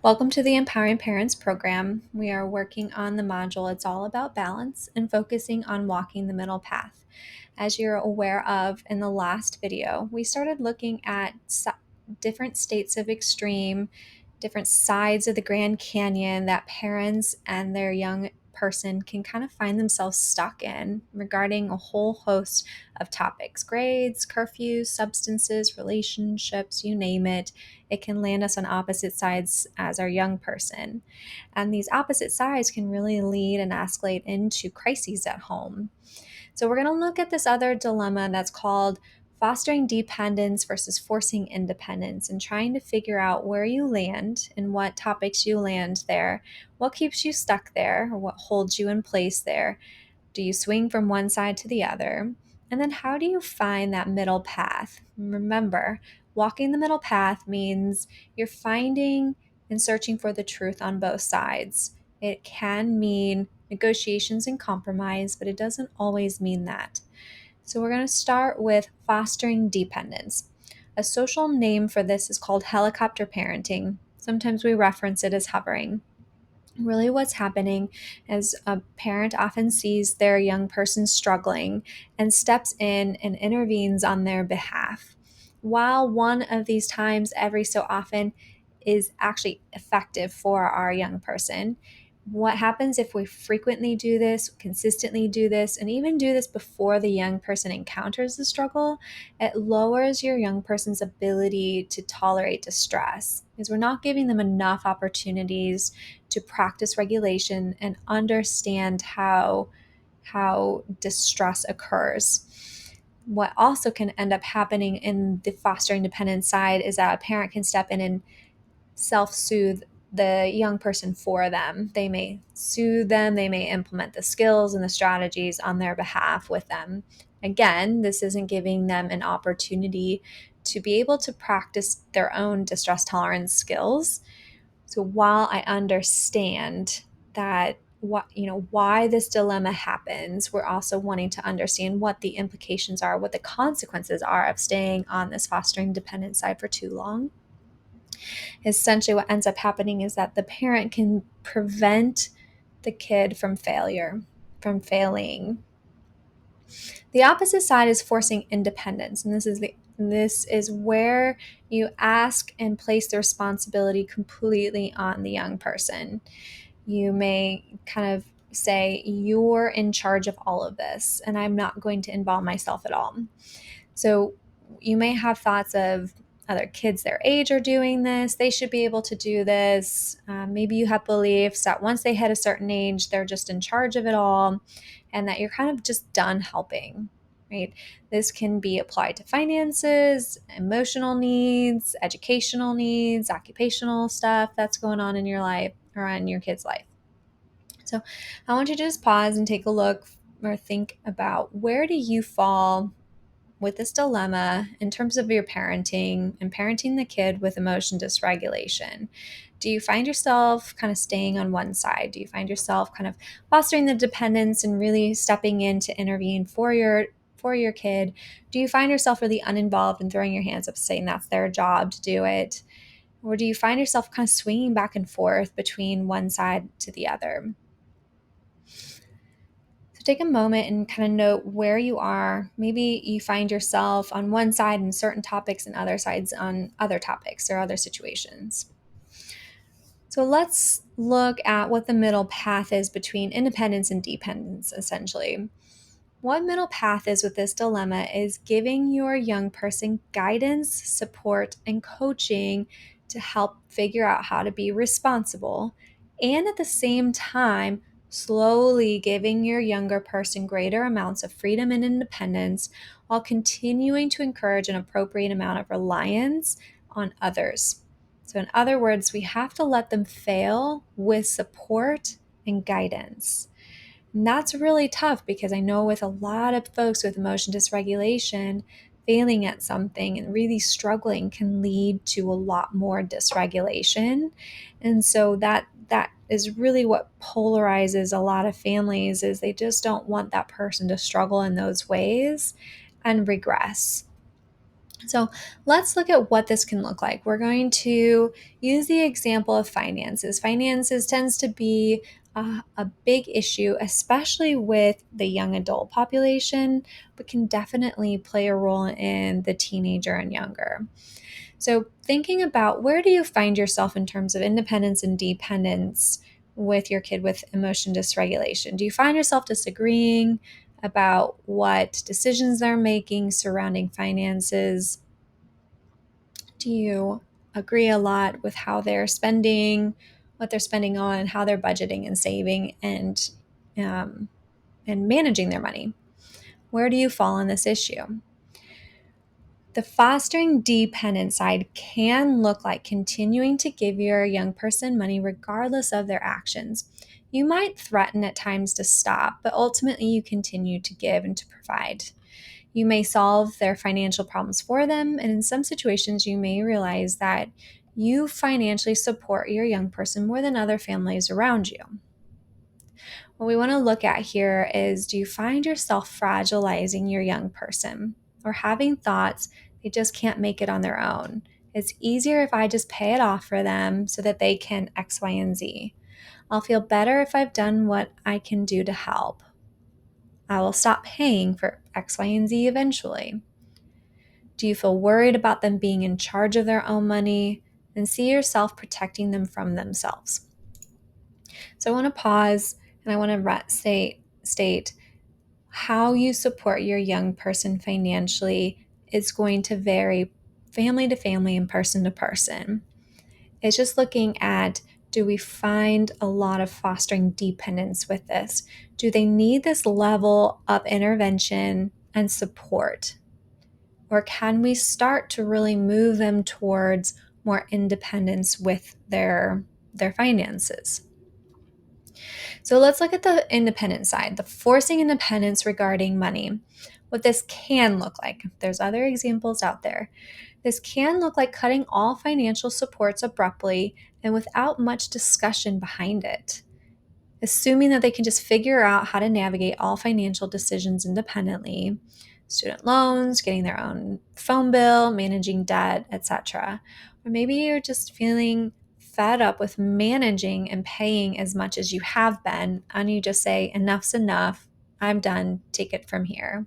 Welcome to the Empowering Parents program. We are working on the module It's All About Balance and focusing on walking the middle path. As you're aware of in the last video, we started looking at different states of extreme, different sides of the Grand Canyon that parents and their young person can kind of find themselves stuck in regarding a whole host of topics: grades, curfews, substances, relationships, you name it. It can land us on opposite sides as our young person. And these opposite sides can really lead and escalate into crises at home. So, we're going to look at this other dilemma that's called fostering dependence versus forcing independence and trying to figure out where you land and what topics you land there, what keeps you stuck there, or what holds you in place there. Do you swing from one side to the other? And then how do you find that middle path? Remember, walking the middle path means you're finding and searching for the truth on both sides. It can mean negotiations and compromise, but it doesn't always mean that. So we're going to start with fostering dependence. A social name for this is called helicopter parenting. Sometimes we reference it as hovering. Really, what's happening is a parent often sees their young person struggling and steps in and intervenes on their behalf. While one of these times every so often is actually effective for our young person, what happens if we frequently do this, consistently do this, and even do this before the young person encounters the struggle? It lowers your young person's ability to tolerate distress because we're not giving them enough opportunities to practice regulation and understand how distress occurs. What also can end up happening in the fostering dependent side is that a parent can step in and self-soothe the young person for them. They may soothe them, they may implement the skills and the strategies on their behalf with them. Again, this isn't giving them an opportunity to be able to practice their own distress tolerance skills. So while I understand that why this dilemma happens, we're also wanting to understand what the implications are, what the consequences are of staying on this fostering dependent side for too long. Essentially what ends up happening is that the parent can prevent the kid from failing. The opposite side is forcing independence, and this is where you ask and place the responsibility completely on the young person. You may kind of say, "You're in charge of all of this, and I'm not going to involve myself at all." So you may have thoughts of other kids their age are doing this. They should be able to do this. Maybe you have beliefs that once they hit a certain age, they're just in charge of it all and that you're kind of just done helping, right? This can be applied to finances, emotional needs, educational needs, occupational stuff that's going on in your life or in your kid's life. So I want you to just pause and take a look or think about, where do you fall with this dilemma in terms of your parenting and parenting the kid with emotion dysregulation? Do you find yourself kind of staying on one side? Do you find yourself kind of fostering the dependence and really stepping in to intervene for your kid? Do you find yourself really uninvolved and throwing your hands up saying that's their job to do it? Or do you find yourself kind of swinging back and forth between one side to the other? So take a moment and kind of note where you are. Maybe you find yourself on one side in certain topics and other sides on other topics or other situations. So let's look at what the middle path is between independence and dependence, essentially. What middle path is with this dilemma is giving your young person guidance, support, and coaching to help figure out how to be responsible, and at the same time, slowly giving your younger person greater amounts of freedom and independence while continuing to encourage an appropriate amount of reliance on others. So, in other words, we have to let them fail with support and guidance. And that's really tough because I know with a lot of folks with emotion dysregulation, failing at something and really struggling can lead to a lot more dysregulation. And so that is really what polarizes a lot of families, is they just don't want that person to struggle in those ways and regress. So let's look at what this can look like. We're going to use the example of finances. Finances tends to be a big issue, especially with the young adult population, but can definitely play a role in the teenager and younger. So, thinking about where do you find yourself in terms of independence and dependence with your kid with emotion dysregulation? Do you find yourself disagreeing about what decisions they're making surrounding finances? Do you agree a lot with how they're spending, what they're spending on, how they're budgeting and saving um, and managing their money? Where do you fall on this issue? The fostering dependent side can look like continuing to give your young person money regardless of their actions. You might threaten at times to stop, but ultimately you continue to give and to provide. You may solve their financial problems for them, and in some situations, you may realize that you financially support your young person more than other families around you. What we want to look at here is, do you find yourself fragilizing your young person or having thoughts they just can't make it on their own? It's easier if I just pay it off for them so that they can X, Y, and Z. I'll feel better if I've done what I can do to help. I will stop paying for X, Y, and Z eventually. Do you feel worried about them being in charge of their own money? And see yourself protecting them from themselves. So I want to pause and I want to state how you support your young person financially is going to vary family to family and person to person. It's just looking at, do we find a lot of fostering dependence with this? Do they need this level of intervention and support? Or can we start to really move them towards more independence with their finances? So let's look at the independent side, the forcing independence regarding money. What this can look like. There's other examples out there. This can look like cutting all financial supports abruptly and without much discussion behind it, assuming that they can just figure out how to navigate all financial decisions independently, student loans, getting their own phone bill, managing debt, etc. Or maybe you're just feeling fed up with managing and paying as much as you have been, and you just say, enough's enough, I'm done, take it from here.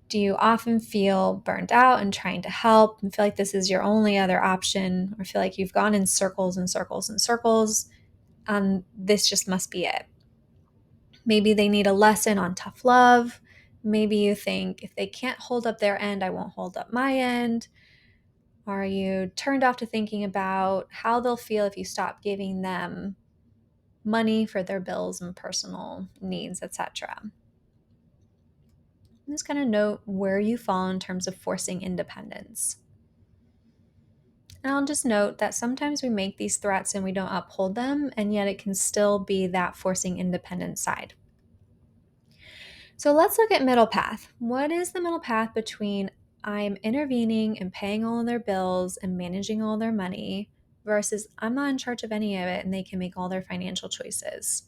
Do you often feel burnt out and trying to help and feel like this is your only other option, or feel like you've gone in circles and circles and circles? This just must be it. Maybe they need a lesson on tough love. Maybe you think, if they can't hold up their end, I won't hold up my end. Are you turned off to thinking about how they'll feel if you stop giving them money for their bills and personal needs, etc.? Just kind of note where you fall in terms of forcing independence. And I'll just note that sometimes we make these threats and we don't uphold them, and yet it can still be that forcing independence side. So let's look at middle path. What is the middle path between I'm intervening and paying all of their bills and managing all their money versus I'm not in charge of any of it and they can make all their financial choices?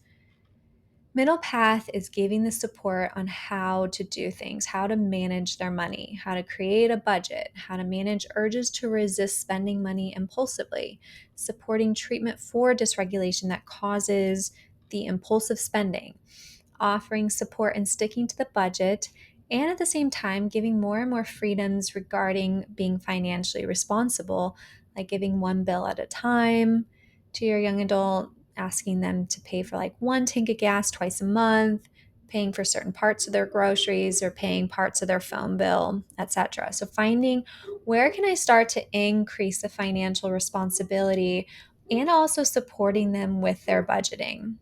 Middle path is giving the support on how to do things, how to manage their money, how to create a budget, how to manage urges to resist spending money impulsively, supporting treatment for dysregulation that causes the impulsive spending, offering support and sticking to the budget, and at the same time giving more and more freedoms regarding being financially responsible, like giving one bill at a time to your young adult, asking them to pay for like one tank of gas twice a month, paying for certain parts of their groceries or paying parts of their phone bill, etc. So finding, where can I start to increase the financial responsibility and also supporting them with their budgeting.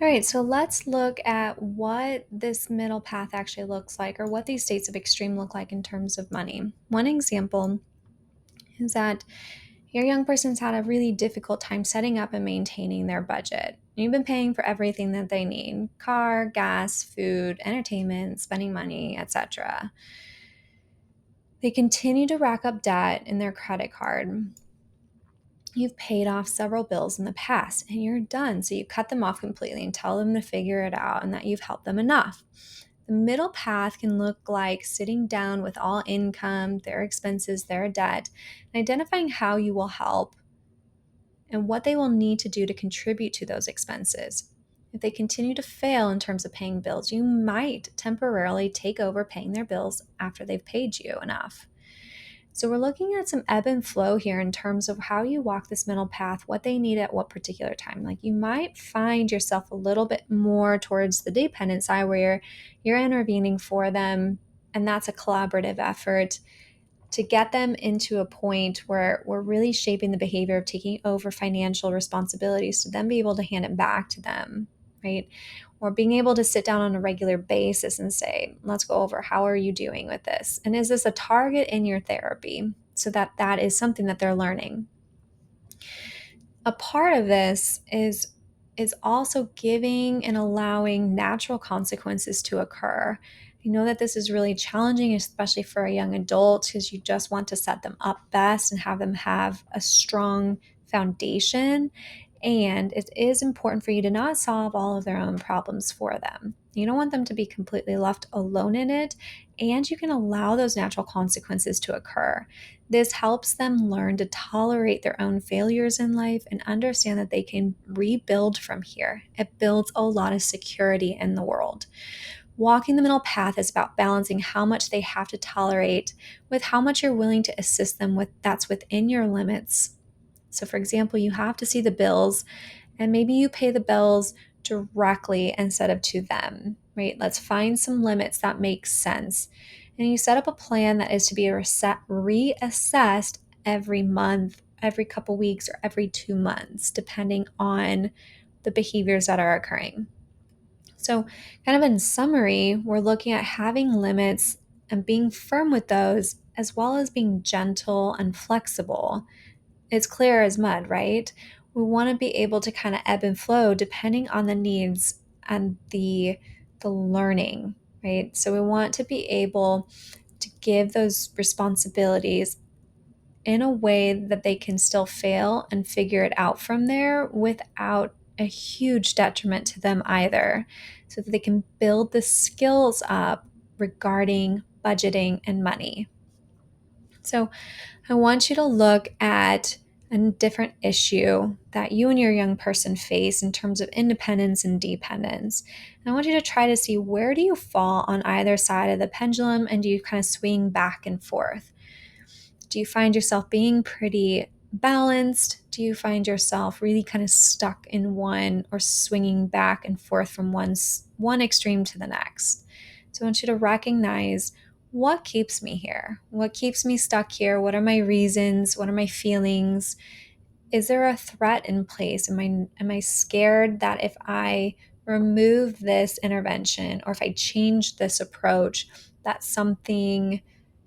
All right, so let's look at what this middle path actually looks like, or what these states of extreme look like in terms of money. One example is that your young person's had a really difficult time setting up and maintaining their budget. You've been paying for everything that they need: car, gas, food, entertainment, spending money, etc. They continue to rack up debt in their credit card. You've paid off several bills in the past and you're done. So you cut them off completely and tell them to figure it out and that you've helped them enough. The middle path can look like sitting down with all income, their expenses, their debt, and identifying how you will help and what they will need to do to contribute to those expenses. If they continue to fail in terms of paying bills, you might temporarily take over paying their bills after they've paid you enough. So, we're looking at some ebb and flow here in terms of how you walk this middle path, what they need at what particular time. Like, you might find yourself a little bit more towards the dependent side where you're intervening for them, and that's a collaborative effort to get them into a point where we're really shaping the behavior of taking over financial responsibilities to then be able to hand it back to them, right? Or being able to sit down on a regular basis and say, let's go over how are you doing with this? And is this a target in your therapy? So that is something that they're learning. A part of this is also giving and allowing natural consequences to occur. I know that this is really challenging, especially for a young adult, because you just want to set them up best and have them have a strong foundation. And it is important for you to not solve all of their own problems for them. You don't want them to be completely left alone in it, and you can allow those natural consequences to occur. This helps them learn to tolerate their own failures in life and understand that they can rebuild from here. It builds a lot of security in the world. Walking the middle path is about balancing how much they have to tolerate with how much you're willing to assist them with that's within your limits. So, for example, you have to see the bills, and maybe you pay the bills directly instead of to them, right? Let's find some limits that make sense. And you set up a plan that is to be reassessed every month, every couple weeks, or every 2 months, depending on the behaviors that are occurring. So, kind of in summary, we're looking at having limits and being firm with those, as well as being gentle and flexible. It's clear as mud, right? We want to be able to kind of ebb and flow depending on the needs and the learning, right? So we want to be able to give those responsibilities in a way that they can still fail and figure it out from there without a huge detriment to them either, so that they can build the skills up regarding budgeting and money. So I want you to look at a different issue that you and your young person face in terms of independence and dependence. And I want you to try to see, where do you fall on either side of the pendulum, and do you kind of swing back and forth? Do you find yourself being pretty balanced? Do you find yourself really kind of stuck in one, or swinging back and forth from one extreme to the next? So I want you to recognize, what keeps me here? What keeps me stuck here? What are my reasons? What are my feelings? Is there a threat in place? Am I scared that if I remove this intervention, or if I change this approach, that something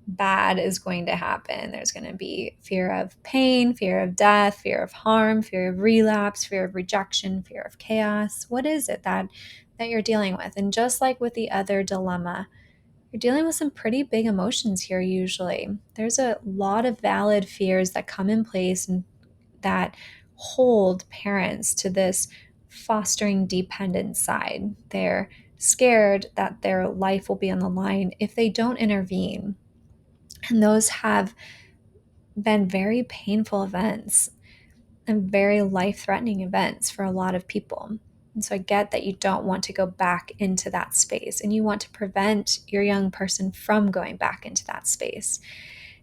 bad is going to happen? There's going to be fear of pain, fear of death, fear of harm, fear of relapse, fear of rejection, fear of chaos. What is it that you're dealing with? And just like with the other dilemma, you're dealing with some pretty big emotions here usually. There's a lot of valid fears that come in place and that hold parents to this fostering dependent side. They're scared that their life will be on the line if they don't intervene. And those have been very painful events and very life threatening events for a lot of people. And so I get that you don't want to go back into that space, and you want to prevent your young person from going back into that space.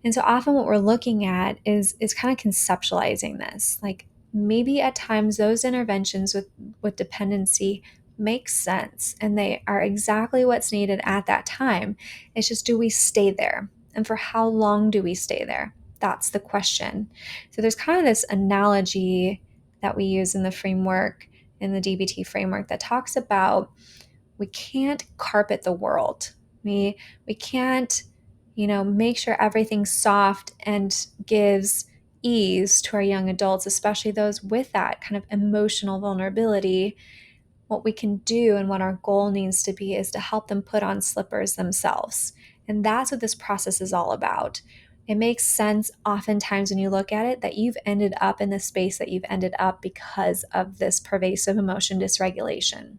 And so often what we're looking at is kind of conceptualizing this. Like, maybe at times those interventions with dependency make sense and they are exactly what's needed at that time. It's just, do we stay there? And for how long do we stay there? That's the question. So there's kind of this analogy that we use in the framework, in the DBT framework, that talks about, we can't carpet the world. We can't, make sure everything's soft and gives ease to our young adults, especially those with that kind of emotional vulnerability. What we can do and what our goal needs to be is to help them put on slippers themselves. And that's what this process is all about. It makes sense oftentimes when you look at it that you've ended up in the space that you've ended up because of this pervasive emotion dysregulation.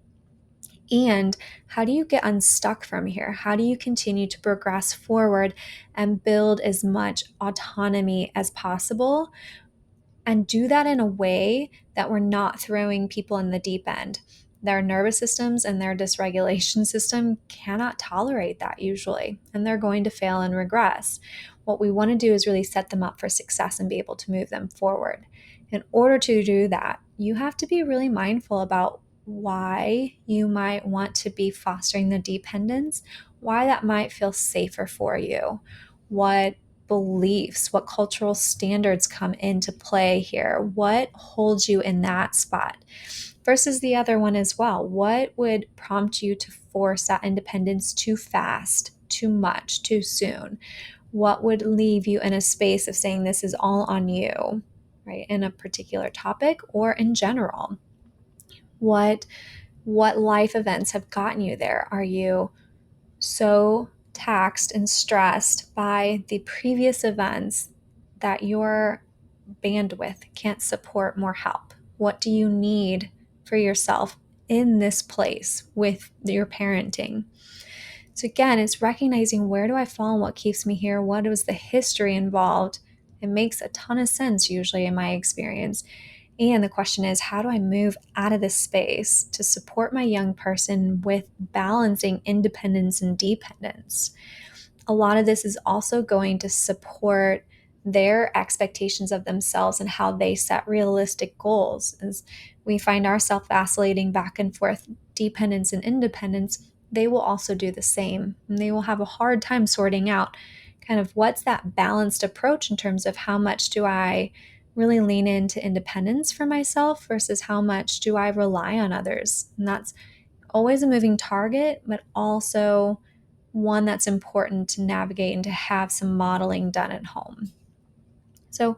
And how do you get unstuck from here? How do you continue to progress forward and build as much autonomy as possible, and do that in a way that we're not throwing people in the deep end? Their nervous systems and their dysregulation system cannot tolerate that usually, and they're going to fail and regress. What we want to do is really set them up for success and be able to move them forward. In order to do that, you have to be really mindful about why you might want to be fostering the dependence, why that might feel safer for you, what beliefs, what cultural standards come into play here, what holds you in that spot versus the other one as well. What would prompt you to force that independence too fast, too much, too soon? What would leave you in a space of saying this is all on you, right? In a particular topic or in general. What life events have gotten you there? Are you so taxed and stressed by the previous events that your bandwidth can't support more help? What do you need for yourself in this place with your parenting? So, again, it's recognizing, where do I fall and what keeps me here? What was the history involved? It makes a ton of sense, usually, in my experience. And the question is, how do I move out of this space to support my young person with balancing independence and dependence? A lot of this is also going to support their expectations of themselves and how they set realistic goals. As we find ourselves vacillating back and forth, dependence and independence, they will also do the same. And they will have a hard time sorting out kind of what's that balanced approach in terms of how much do I really lean into independence for myself versus how much do I rely on others. And that's always a moving target, but also one that's important to navigate and to have some modeling done at home. So,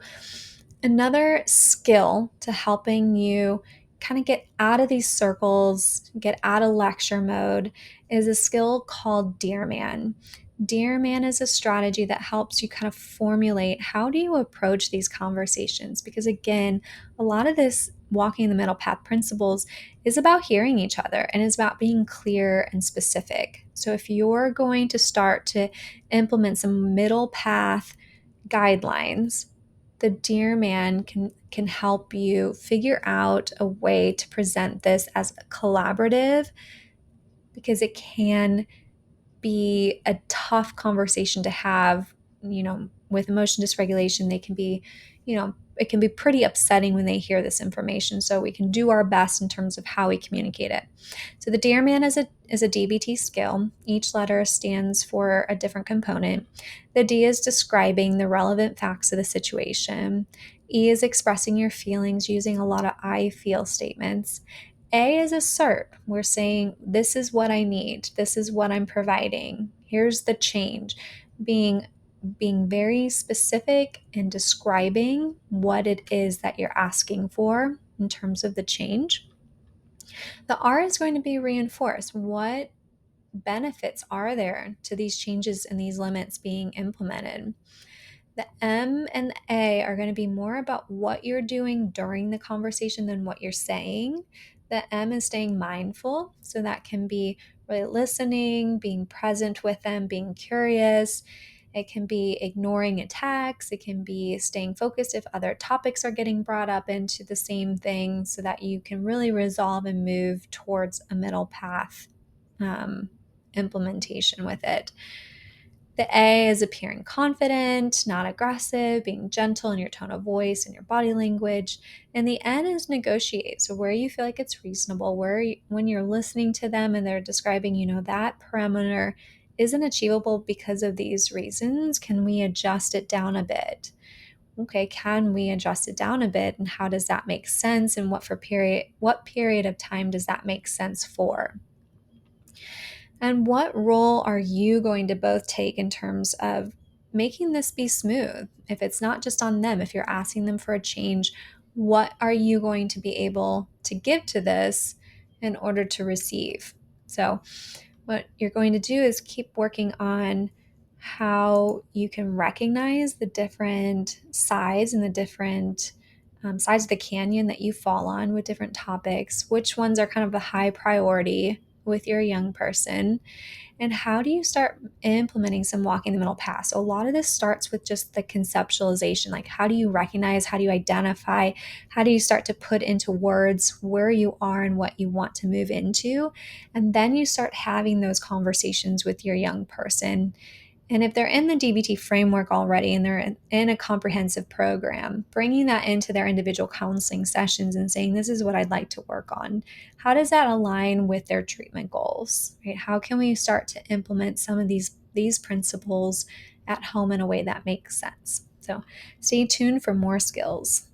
another skill to helping you kind of get out of these circles, get out of lecture mode, is a skill called Dear Man. Dear Man is a strategy that helps you kind of formulate, how do you approach these conversations? Because again, a lot of this walking the middle path principles is about hearing each other and is about being clear and specific. So if you're going to start to implement some middle path guidelines, the Dear Man can help you figure out a way to present this as a collaborative, because it can be a tough conversation to have. With emotion dysregulation, they can be, it can be pretty upsetting when they hear this information. So we can do our best in terms of how we communicate it. So the Dear Man is a DBT skill. Each letter stands for a different component. The D is describing the relevant facts of the situation. E is expressing your feelings using a lot of I feel statements. A is assert. We're saying, this is what I need. This is what I'm providing. Here's the change. Being very specific and describing what it is that you're asking for in terms of the change. The R is going to be reinforced. What benefits are there to these changes and these limits being implemented? The M and the A are going to be more about what you're doing during the conversation than what you're saying. The M is staying mindful. So that can be really listening, being present with them, being curious. It can be ignoring attacks. It can be staying focused if other topics are getting brought up into the same thing, so that you can really resolve and move towards a middle path implementation with it. The A is appearing confident, not aggressive, being gentle in your tone of voice and your body language. And the N is negotiate. So where you feel like it's reasonable, when you're listening to them and they're describing, that parameter isn't achievable because of these reasons, can we adjust it down a bit? Okay, can we adjust it down a bit? And how does that make sense? And what period of time does that make sense for? And what role are you going to both take in terms of making this be smooth? If it's not just on them, if you're asking them for a change, what are you going to be able to give to this in order to receive? So, what you're going to do is keep working on how you can recognize the different sides and the different sides of the canyon that you fall on with different topics, which ones are kind of the high priority, with your young person? And how do you start implementing some walking the middle path? So, a lot of this starts with just the conceptualization. Like, how do you recognize? How do you identify? How do you start to put into words where you are and what you want to move into? And then you start having those conversations with your young person. And if they're in the DBT framework already and they're in a comprehensive program, bringing that into their individual counseling sessions and saying, this is what I'd like to work on. How does that align with their treatment goals? Right? How can we start to implement some of these principles at home in a way that makes sense? So stay tuned for more skills.